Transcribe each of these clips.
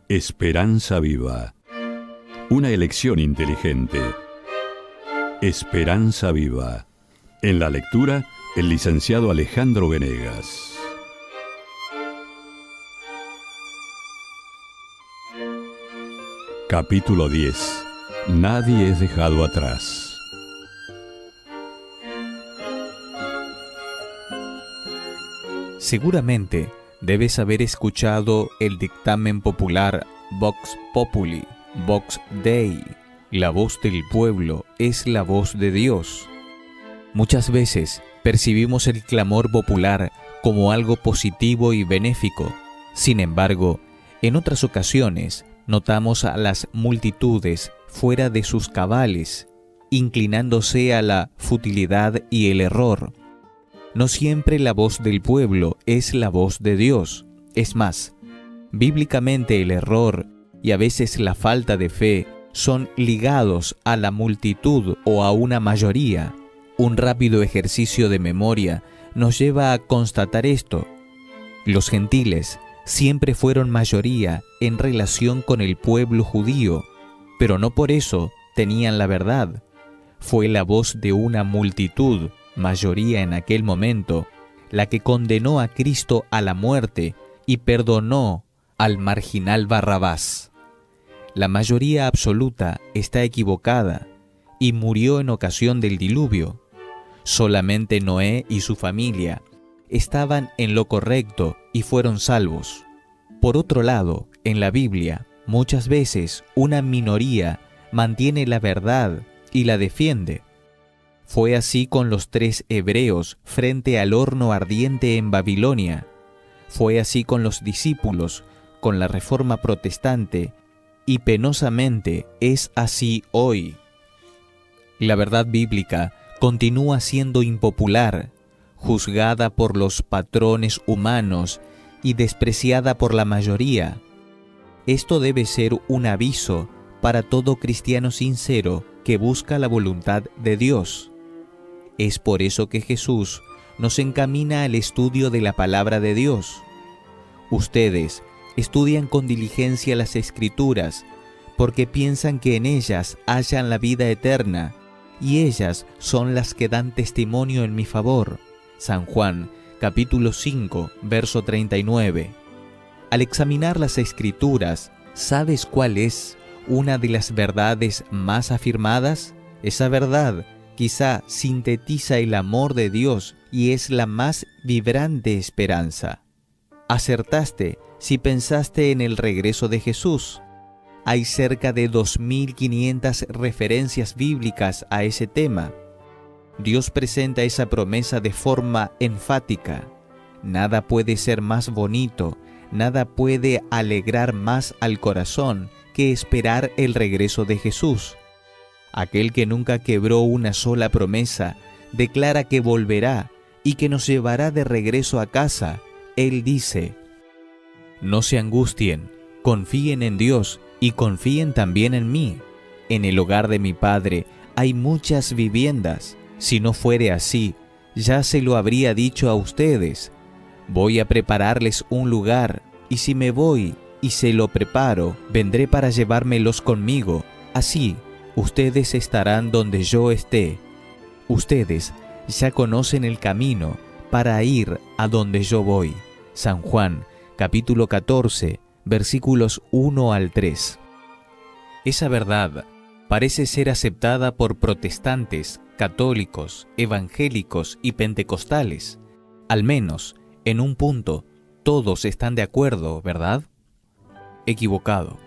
Esperanza Viva. Una elección inteligente. Esperanza Viva. En la lectura, el licenciado Alejandro Venegas. Capítulo 10. Nadie es dejado atrás. Seguramente debes haber escuchado el dictamen popular Vox Populi, Vox Dei. La voz del pueblo es la voz de Dios. Muchas veces percibimos el clamor popular como algo positivo y benéfico. Sin embargo, en otras ocasiones notamos a las multitudes fuera de sus cabales, inclinándose a la futilidad y el error. No siempre la voz del pueblo es la voz de Dios. Es más, bíblicamente el error y a veces la falta de fe son ligados a la multitud o a una mayoría. Un rápido ejercicio de memoria nos lleva a constatar esto. Los gentiles siempre fueron mayoría en relación con el pueblo judío, pero no por eso tenían la verdad. Fue la voz de una multitud, mayoría en aquel momento, la que condenó a Cristo a la muerte y perdonó al marginal Barrabás. La mayoría absoluta está equivocada y murió en ocasión del diluvio. Solamente Noé y su familia estaban en lo correcto y fueron salvos. Por otro lado, en la Biblia, muchas veces una minoría mantiene la verdad y la defiende. Fue así con los 3 hebreos frente al horno ardiente en Babilonia. Fue así con los discípulos, con la Reforma Protestante, y penosamente es así hoy. La verdad bíblica continúa siendo impopular, juzgada por los patrones humanos y despreciada por la mayoría. Esto debe ser un aviso para todo cristiano sincero que busca la voluntad de Dios. Es por eso que Jesús nos encamina al estudio de la palabra de Dios. Ustedes estudian con diligencia las Escrituras porque piensan que en ellas hallan la vida eterna, y ellas son las que dan testimonio en mi favor. San Juan, capítulo 5, verso 39. Al examinar las Escrituras, ¿sabes cuál es una de las verdades más afirmadas? Esa verdad quizá sintetiza el amor de Dios y es la más vibrante esperanza. Acertaste si pensaste en el regreso de Jesús. Hay cerca de 2.500 referencias bíblicas a ese tema. Dios presenta esa promesa de forma enfática. Nada puede ser más bonito, nada puede alegrar más al corazón que esperar el regreso de Jesús. Aquel que nunca quebró una sola promesa, declara que volverá y que nos llevará de regreso a casa. Él dice: no se angustien, confíen en Dios y confíen también en mí. En el hogar de mi Padre hay muchas viviendas. Si no fuere así, ya se lo habría dicho a ustedes. Voy a prepararles un lugar, y si me voy y se lo preparo, vendré para llevármelos conmigo. Así, ustedes estarán donde yo esté. Ustedes ya conocen el camino para ir a donde yo voy. San Juan, capítulo 14, versículos 1 al 3. Esa verdad parece ser aceptada por protestantes, católicos, evangélicos y pentecostales. Al menos, en un punto, todos están de acuerdo, ¿verdad? Equivocado.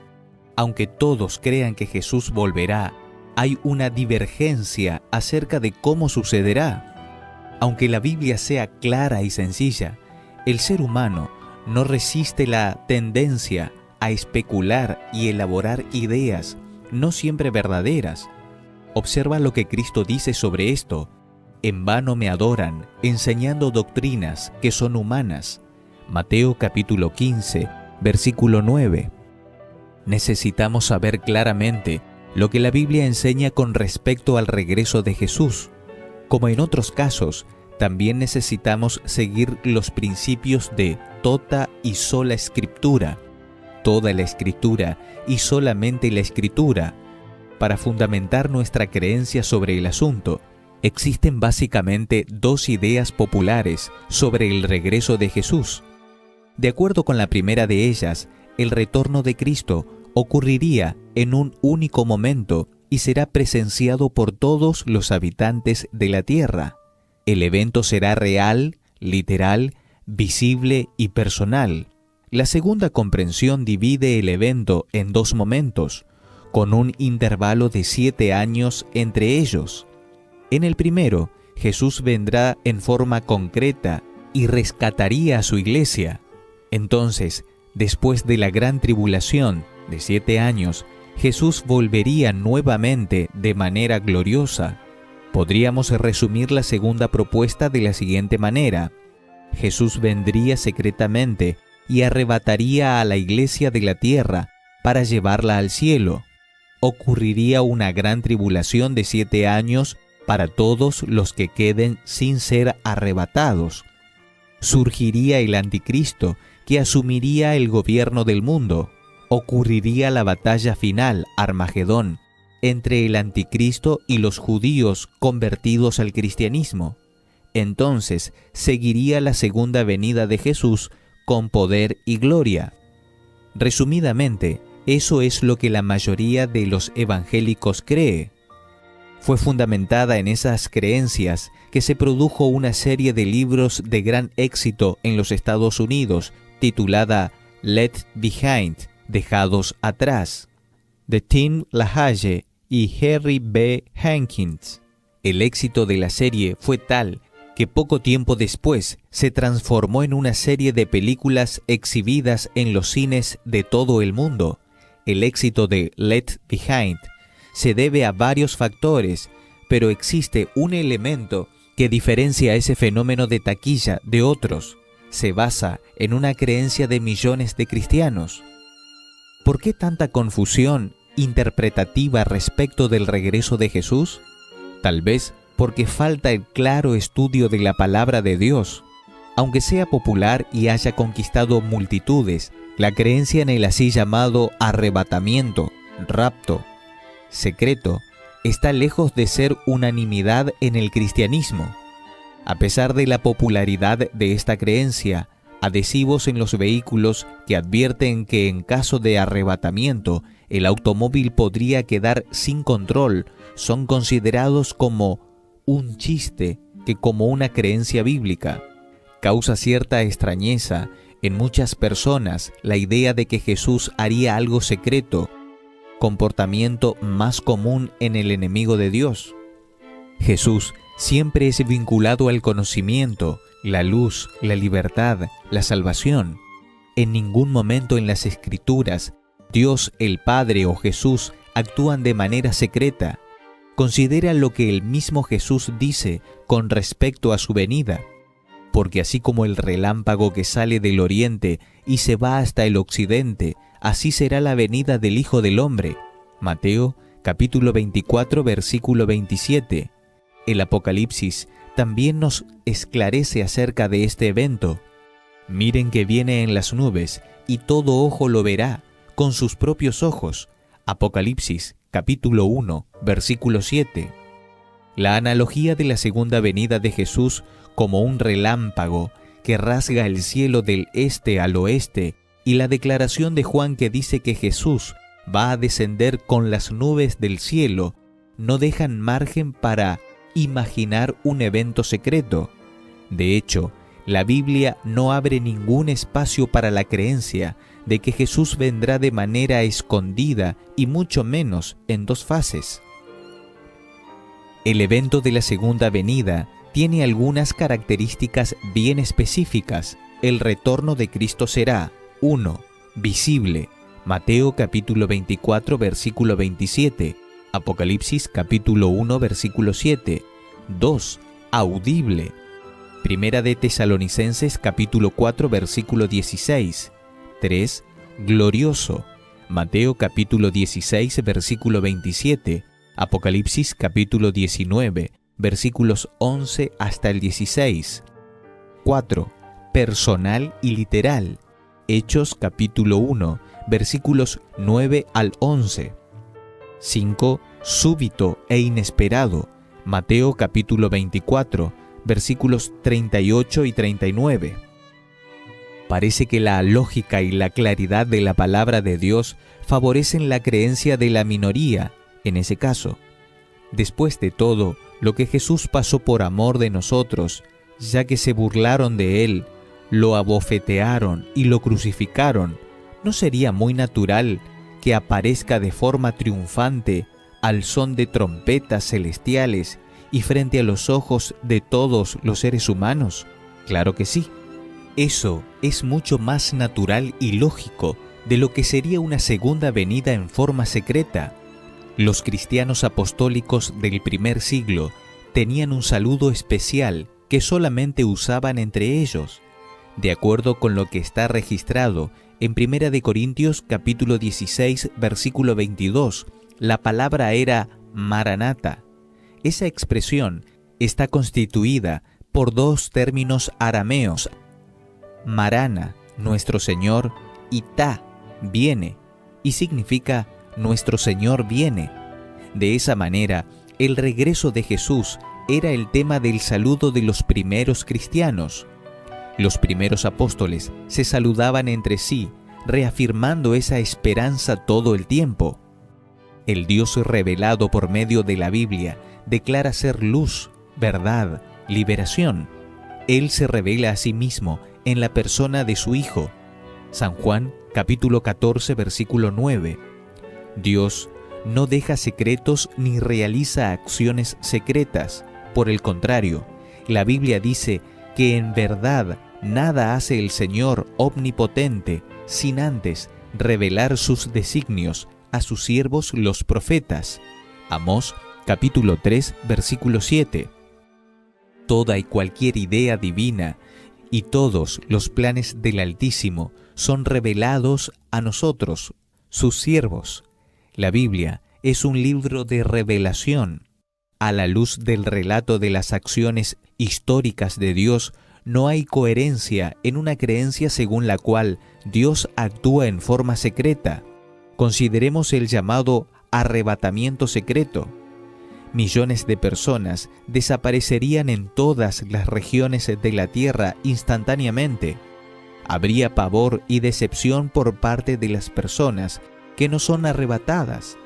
Aunque todos crean que Jesús volverá, hay una divergencia acerca de cómo sucederá. Aunque la Biblia sea clara y sencilla, el ser humano no resiste la tendencia a especular y elaborar ideas no siempre verdaderas. Observa lo que Cristo dice sobre esto. En vano me adoran, enseñando doctrinas que son humanas. Mateo capítulo 15, versículo 9. Necesitamos saber claramente lo que la Biblia enseña con respecto al regreso de Jesús. Como en otros casos, también necesitamos seguir los principios de tota y sola Escritura. toda la Escritura y solamente la Escritura para fundamentar nuestra creencia sobre el asunto. Existen básicamente dos ideas populares sobre el regreso de Jesús. De acuerdo con la primera de ellas, el retorno de Cristo ocurriría en un único momento y será presenciado por todos los habitantes de la tierra. El evento será real, literal, visible y personal. La segunda comprensión divide el evento en dos momentos, con un intervalo de 7 años entre ellos. En el primero, Jesús vendrá en forma concreta y rescataría a su iglesia. Entonces, después de la gran tribulación de 7 años, Jesús volvería nuevamente de manera gloriosa. Podríamos resumir la segunda propuesta de la siguiente manera: Jesús vendría secretamente y arrebataría a la iglesia de la tierra para llevarla al cielo. Ocurriría una gran tribulación de 7 años para todos los que queden sin ser arrebatados. Surgiría el anticristo que asumiría el gobierno del mundo. Ocurriría la batalla final, Armagedón, entre el anticristo y los judíos convertidos al cristianismo. Entonces seguiría la segunda venida de Jesús con poder y gloria. Resumidamente, eso es lo que la mayoría de los evangélicos cree. Fue fundamentada en esas creencias que se produjo una serie de libros de gran éxito en los Estados Unidos titulada Left Behind, Dejados Atrás, de Tim LaHaye y Harry B. Hankins. El éxito de la serie fue tal que poco tiempo después se transformó en una serie de películas exhibidas en los cines de todo el mundo. El éxito de Left Behind se debe a varios factores, pero existe un elemento que diferencia ese fenómeno de taquilla de otros. Se basa en una creencia de millones de cristianos. ¿Por qué tanta confusión interpretativa respecto del regreso de Jesús? Tal vez porque falta el claro estudio de la palabra de Dios. Aunque sea popular y haya conquistado multitudes, la creencia en el así llamado arrebatamiento, rapto, secreto, está lejos de ser unanimidad en el cristianismo. A pesar de la popularidad de esta creencia, adhesivos en los vehículos que advierten que en caso de arrebatamiento el automóvil podría quedar sin control son considerados como un chiste que como una creencia bíblica. Causa cierta extrañeza en muchas personas la idea de que Jesús haría algo secreto, comportamiento más común en el enemigo de Dios. Jesús siempre es vinculado al conocimiento, la luz, la libertad, la salvación. En ningún momento en las Escrituras, Dios el Padre o Jesús actúan de manera secreta. Considera lo que el mismo Jesús dice con respecto a su venida. Porque así como el relámpago que sale del oriente y se va hasta el occidente, así será la venida del Hijo del Hombre. Mateo, capítulo 24, versículo 27. El Apocalipsis también nos esclarece acerca de este evento. Miren que viene en las nubes, y todo ojo lo verá con sus propios ojos. Apocalipsis, capítulo 1, versículo 7. La analogía de la segunda venida de Jesús como un relámpago que rasga el cielo del este al oeste y la declaración de Juan que dice que Jesús va a descender con las nubes del cielo no dejan margen para imaginar un evento secreto. De hecho, la Biblia no abre ningún espacio para la creencia de que Jesús vendrá de manera escondida y mucho menos en dos fases. El evento de la segunda venida tiene algunas características bien específicas. El retorno de Cristo será 1. Visible. Mateo capítulo 24 versículo 27. Apocalipsis capítulo 1 versículo 7. 2. Audible. Primera de Tesalonicenses capítulo 4 versículo 16. 3. Glorioso. Mateo capítulo 16 versículo 27. Apocalipsis capítulo 19 versículos 11 hasta el 16. 4. Personal y literal. Hechos capítulo 1 versículos 9 al 11. 5. Súbito e inesperado, Mateo capítulo 24, versículos 38 y 39. Parece que la lógica y la claridad de la palabra de Dios favorecen la creencia de la minoría, en ese caso. Después de todo, lo que Jesús pasó por amor de nosotros, ya que se burlaron de Él, lo abofetearon y lo crucificaron, ¿no sería muy natural que aparezca de forma triunfante al son de trompetas celestiales y frente a los ojos de todos los seres humanos? Claro que sí. Eso es mucho más natural y lógico de lo que sería una segunda venida en forma secreta. Los cristianos apostólicos del primer siglo tenían un saludo especial que solamente usaban entre ellos. De acuerdo con lo que está registrado en 1 Corintios capítulo 16, versículo 22, la palabra era Maranata. Esa expresión está constituida por dos términos arameos, Marana, nuestro Señor, y Ta, viene, y significa nuestro Señor viene. De esa manera, el regreso de Jesús era el tema del saludo de los primeros cristianos. Los primeros apóstoles se saludaban entre sí, reafirmando esa esperanza todo el tiempo. El Dios revelado por medio de la Biblia declara ser luz, verdad, liberación. Él se revela a sí mismo en la persona de su Hijo. San Juan, capítulo 14, versículo 9. Dios no deja secretos ni realiza acciones secretas. Por el contrario, la Biblia dice que en verdad nada hace el Señor omnipotente sin antes revelar sus designios a sus siervos los profetas. Amós, capítulo 3, versículo 7. Toda y cualquier idea divina y todos los planes del Altísimo son revelados a nosotros, sus siervos. La Biblia es un libro de revelación. A la luz del relato de las acciones históricas de Dios, no hay coherencia en una creencia según la cual Dios actúa en forma secreta. Consideremos el llamado arrebatamiento secreto. Millones de personas desaparecerían en todas las regiones de la tierra instantáneamente. Habría pavor y decepción por parte de las personas que no son arrebatadas.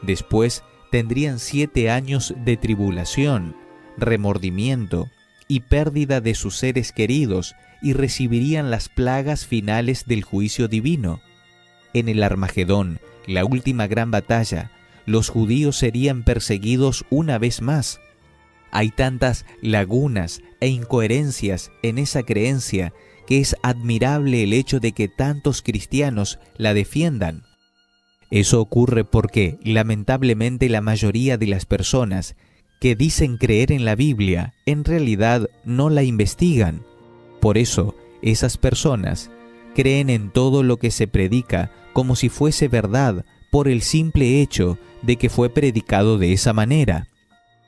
Después tendrían 7 años de tribulación, remordimiento y pérdida de sus seres queridos y recibirían las plagas finales del juicio divino. En el Armagedón, la última gran batalla, los judíos serían perseguidos una vez más. Hay tantas lagunas e incoherencias en esa creencia que es admirable el hecho de que tantos cristianos la defiendan. Eso ocurre porque, lamentablemente, la mayoría de las personas que dicen creer en la Biblia, en realidad no la investigan. Por eso, esas personas creen en todo lo que se predica como si fuese verdad por el simple hecho de que fue predicado de esa manera.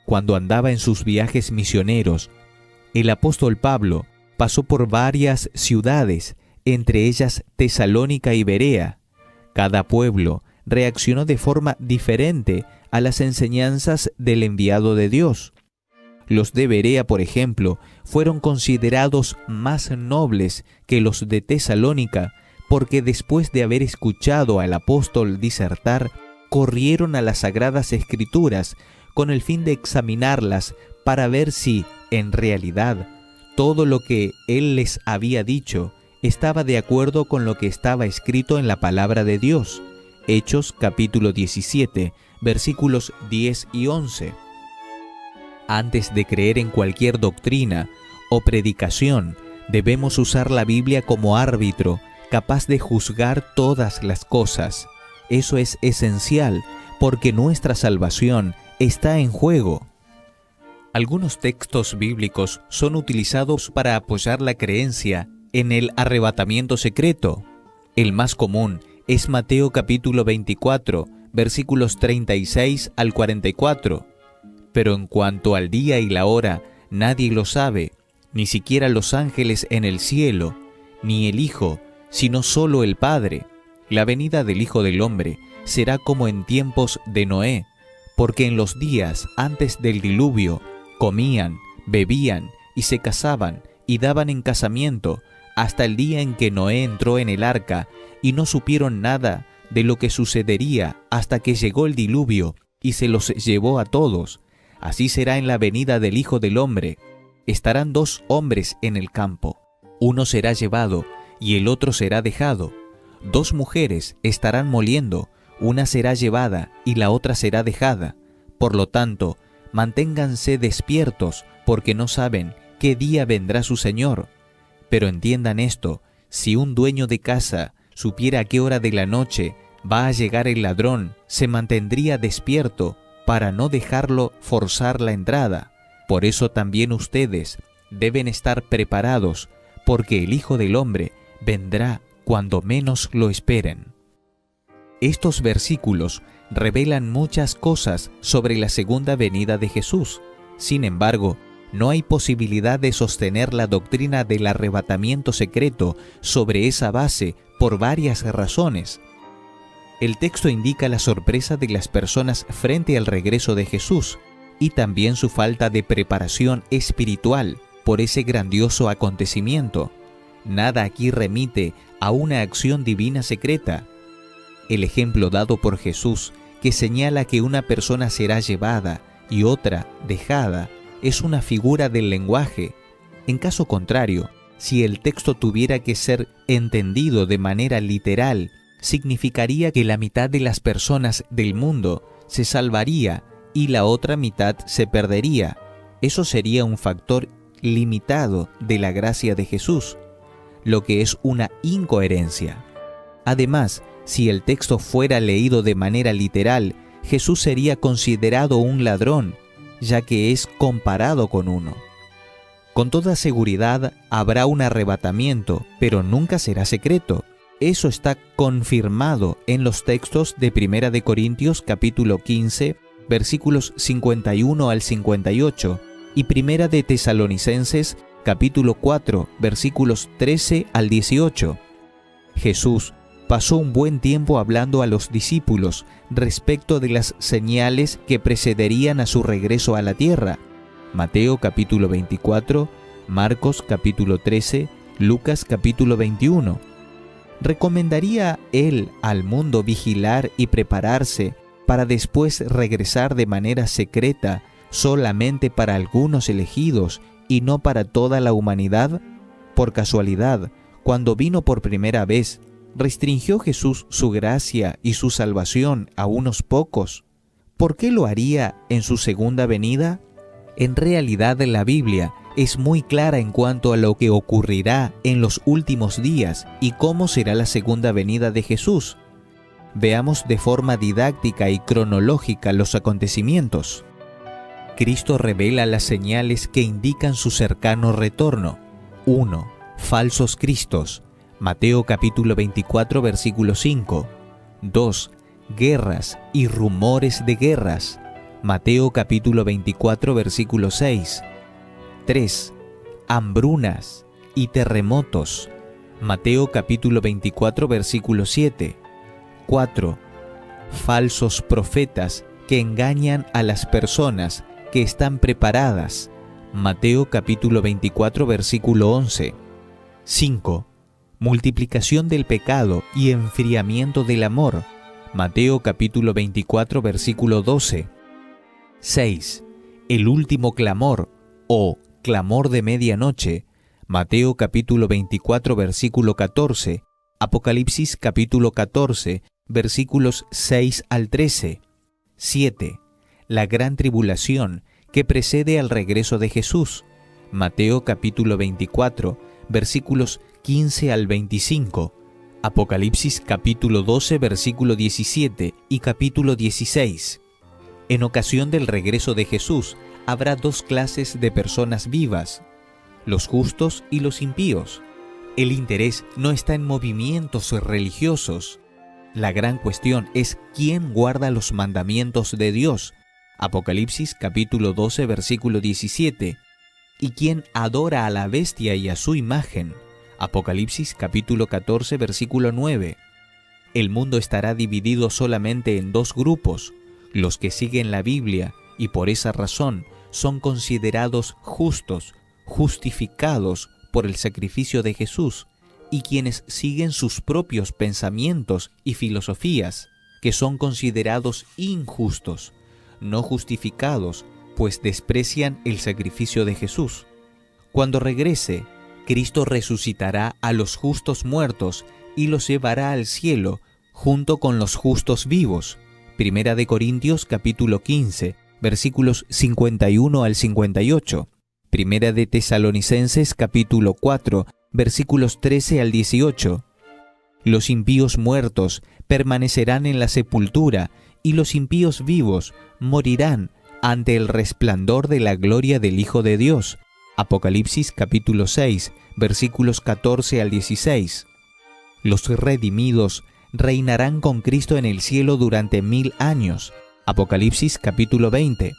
Cuando andaba en sus viajes misioneros, el apóstol Pablo pasó por varias ciudades, entre ellas Tesalónica y Berea. Cada pueblo reaccionó de forma diferente a las enseñanzas del enviado de Dios. Los de Berea, por ejemplo, fueron considerados más nobles que los de Tesalónica, porque después de haber escuchado al apóstol disertar, corrieron a las Sagradas Escrituras con el fin de examinarlas para ver si, en realidad, todo lo que él les había dicho estaba de acuerdo con lo que estaba escrito en la palabra de Dios. Hechos capítulo 17, versículos 10 y 11. Antes de creer en cualquier doctrina o predicación, debemos usar la Biblia como árbitro capaz de juzgar todas las cosas. Eso es esencial porque nuestra salvación está en juego. Algunos textos bíblicos son utilizados para apoyar la creencia en el arrebatamiento secreto. El más común es Mateo capítulo 24, versículos 36 al 44. Pero en cuanto al día y la hora, nadie lo sabe, ni siquiera los ángeles en el cielo, ni el Hijo, sino solo el Padre. La venida del Hijo del Hombre será como en tiempos de Noé, porque en los días antes del diluvio comían, bebían y se casaban y daban en casamiento hasta el día en que Noé entró en el arca, y no supieron nada de lo que sucedería hasta que llegó el diluvio y se los llevó a todos. Así será en la venida del Hijo del Hombre. Estarán 2 hombres en el campo, uno será llevado y el otro será dejado. 2 mujeres estarán moliendo, una será llevada y la otra será dejada. Por lo tanto, manténganse despiertos, porque no saben qué día vendrá su Señor. Pero entiendan esto: si un dueño de casa supiera a qué hora de la noche va a llegar el ladrón, se mantendría despierto para no dejarlo forzar la entrada. Por eso también ustedes deben estar preparados, porque el Hijo del Hombre vendrá cuando menos lo esperen. Estos versículos revelan muchas cosas sobre la segunda venida de Jesús. Sin embargo, no hay posibilidad de sostener la doctrina del arrebatamiento secreto sobre esa base por varias razones. El texto indica la sorpresa de las personas frente al regreso de Jesús y también su falta de preparación espiritual por ese grandioso acontecimiento. Nada aquí remite a una acción divina secreta. El ejemplo dado por Jesús, que señala que una persona será llevada y otra dejada, es una figura del lenguaje. En caso contrario, si el texto tuviera que ser entendido de manera literal, significaría que la mitad de las personas del mundo se salvaría y la otra mitad se perdería. Eso sería un factor limitado de la gracia de Jesús, lo que es una incoherencia. Además, si el texto fuera leído de manera literal, Jesús sería considerado un ladrón, ya que es comparado con uno. Con toda seguridad habrá un arrebatamiento, pero nunca será secreto. Eso está confirmado en los textos de 1 de Corintios capítulo 15, versículos 51 al 58, y 1 de Tesalonicenses capítulo 4, versículos 13 al 18. Jesús pasó un buen tiempo hablando a los discípulos respecto de las señales que precederían a su regreso a la tierra. Mateo capítulo 24, Marcos capítulo 13, Lucas capítulo 21. ¿Recomendaría él al mundo vigilar y prepararse para después regresar de manera secreta solamente para algunos elegidos y no para toda la humanidad? Por casualidad, cuando vino por primera vez, ¿restringió Jesús su gracia y su salvación a unos pocos? ¿Por qué lo haría en su segunda venida? En realidad, la Biblia es muy clara en cuanto a lo que ocurrirá en los últimos días y cómo será la segunda venida de Jesús. Veamos de forma didáctica y cronológica los acontecimientos. Cristo revela las señales que indican su cercano retorno. 1. Falsos cristos. Mateo capítulo 24, versículo 5. 2. Guerras y rumores de guerras. Mateo capítulo 24, versículo 6. 3. Hambrunas y terremotos. Mateo capítulo 24, versículo 7. 4. Falsos profetas que engañan a las personas que están preparadas. Mateo capítulo 24, versículo 11. 5. Multiplicación del pecado y enfriamiento del amor. Mateo capítulo 24, versículo 12. 6. El último clamor o clamor de medianoche. Mateo capítulo 24, versículo 14. Apocalipsis capítulo 14, versículos 6 al 13. 7. La gran tribulación que precede al regreso de Jesús. Mateo capítulo 24, versículos 15 al 25. Apocalipsis capítulo 12, versículo 17 y capítulo 16. En ocasión del regreso de Jesús, habrá 2 clases de personas vivas: los justos y los impíos. El interés no está en movimientos religiosos. La gran cuestión es quién guarda los mandamientos de Dios. Apocalipsis capítulo 12, versículo 17. Y quién adora a la bestia y a su imagen. Apocalipsis capítulo 14, versículo 9. El mundo estará dividido solamente en dos grupos: los que siguen la Biblia y por esa razón son considerados justos, justificados por el sacrificio de Jesús, y quienes siguen sus propios pensamientos y filosofías, que son considerados injustos, no justificados, pues desprecian el sacrificio de Jesús. Cuando regrese, Cristo resucitará a los justos muertos y los llevará al cielo junto con los justos vivos. Primera de Corintios capítulo 15, versículos 51 al 58. Primera de Tesalonicenses capítulo 4, versículos 13 al 18. Los impíos muertos permanecerán en la sepultura, y los impíos vivos morirán ante el resplandor de la gloria del Hijo de Dios. Apocalipsis capítulo 6, versículos 14 al 16. Los redimidos reinarán con Cristo en el cielo durante 1000 años. Apocalipsis capítulo 20.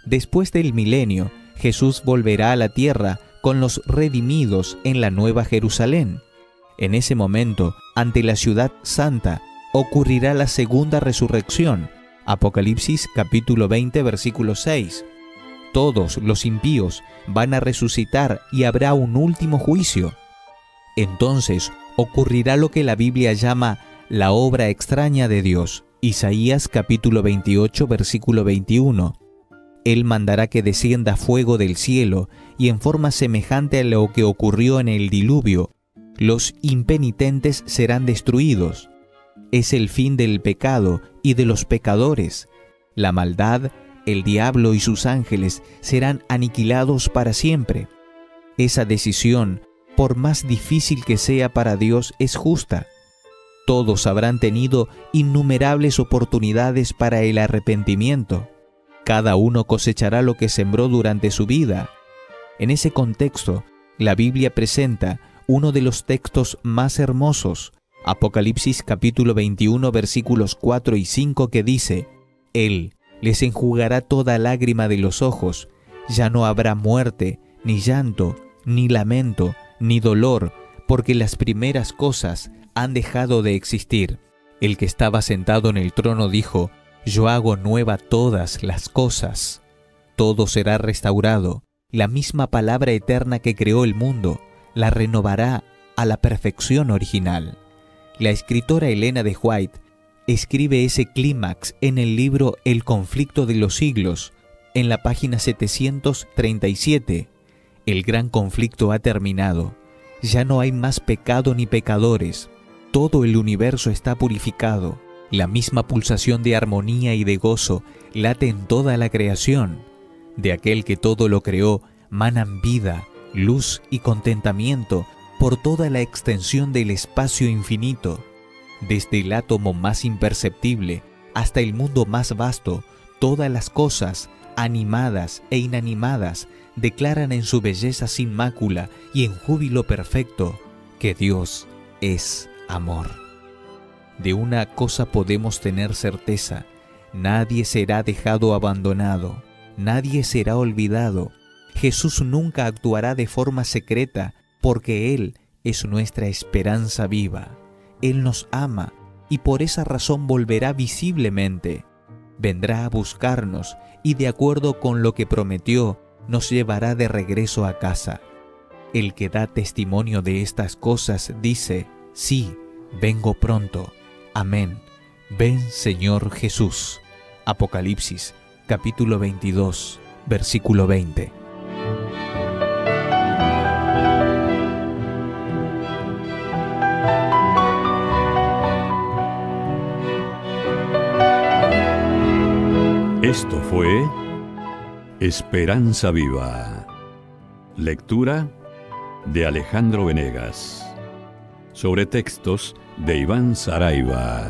Después del milenio, Jesús volverá a la tierra con los redimidos en la Nueva Jerusalén. En ese momento, ante la ciudad santa, ocurrirá la segunda resurrección. Apocalipsis capítulo 20, versículo 6. Todos los impíos van a resucitar y habrá un último juicio. Entonces ocurrirá lo que la Biblia llama la obra extraña de Dios. Isaías capítulo 28, versículo 21. Él mandará que descienda fuego del cielo, y en forma semejante a lo que ocurrió en el diluvio, los impenitentes serán destruidos. Es el fin del pecado y de los pecadores. La maldad, el diablo y sus ángeles serán aniquilados para siempre. Esa decisión, por más difícil que sea para Dios, es justa. Todos habrán tenido innumerables oportunidades para el arrepentimiento. Cada uno cosechará lo que sembró durante su vida. En ese contexto, la Biblia presenta uno de los textos más hermosos, Apocalipsis capítulo 21, versículos 4 y 5, que dice: Él les enjugará toda lágrima de los ojos, ya no habrá muerte, ni llanto, ni lamento, ni dolor, porque las primeras cosas han dejado de existir. El que estaba sentado en el trono dijo: Yo hago nueva todas las cosas. Todo será restaurado. La misma palabra eterna que creó el mundo la renovará a la perfección original. La escritora Elena de White escribe ese clímax en el libro El conflicto de los siglos, en la página 737. El gran conflicto ha terminado. Ya no hay más pecado ni pecadores. Todo el universo está purificado. La misma pulsación de armonía y de gozo late en toda la creación. De aquel que todo lo creó manan vida, luz y contentamiento por toda la extensión del espacio infinito. Desde el átomo más imperceptible hasta el mundo más vasto, todas las cosas, animadas e inanimadas, declaran en su belleza sin mácula y en júbilo perfecto que Dios es amor. De una cosa podemos tener certeza: nadie será dejado abandonado, nadie será olvidado. Jesús nunca actuará de forma secreta, porque Él es nuestra esperanza viva. Él nos ama y por esa razón volverá visiblemente. Vendrá a buscarnos y, de acuerdo con lo que prometió, nos llevará de regreso a casa. El que da testimonio de estas cosas dice: Sí, vengo pronto. Amén. Ven, Señor Jesús. Apocalipsis, capítulo 22, versículo 20. Esto fue Esperanza Viva. Lectura de Alejandro Venegas. Sobre textos de Iván Saraiva.